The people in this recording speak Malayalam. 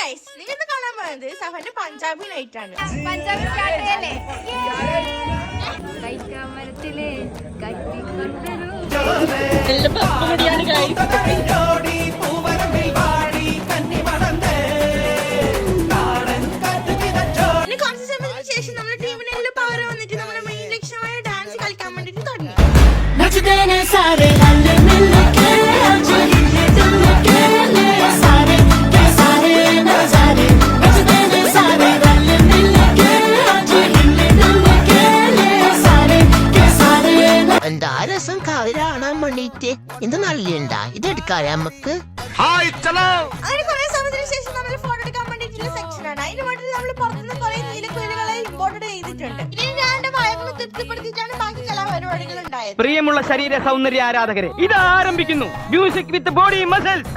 ഗൈസ്, നിങ്ങൾ ഇന്ന് കാണാൻ പോകുന്നത് സഫന്റെ പഞ്ചാബി നൈറ്റ് ആണ്. പഞ്ചാബി സ്റ്റാർട്ട് ചെയ്യല്ലേ? കൈക്കാമരത്തിലെ കട്ടിക്കൊണ്ടൊരു കുറച്ച് സമയത്തിന് ശേഷം നമ്മുടെ ടീമിന് എല്ലാം പവർ വന്നിട്ട് നമ്മുടെ മെയിൻ ലക്ഷ്യമായ ഡാൻസ് കളിക്കാൻ വേണ്ടിട്ട് തുടങ്ങി. എന്താ രസം കാവ്യ കാണാൻ വേണ്ടിട്ട് എന്ത് നല്ലുണ്ടാ ഇതെടുക്കാതെ നമുക്ക്. അങ്ങനെ കുറെ സമയത്തിന് ശേഷം നമ്മൾ ഫോട്ടോ എടുക്കാൻ വേണ്ടിയിട്ടുള്ള സെക്ഷൻ ആണ്. അതിന് വേണ്ടി നമ്മൾ പുറത്തുനിന്ന് കുറെ നീലക്കുയിലുകളെ ഇമ്പോർട്ട് ചെയ്തിട്ടുണ്ട്. ഇനി ഞാൻ വയറിന് തൃപ്തിപ്പെടുത്തിയിട്ടാണ് ബാക്കി കലാപരിപാടികൾ ഉണ്ടായത്. പ്രിയമുള്ള ശരീര സൗന്ദര്യ ആരാധകരെ, ഇത് ആരംഭിക്കുന്നു മ്യൂസിക് വിത്ത് ബോഡി മസിൽസ്.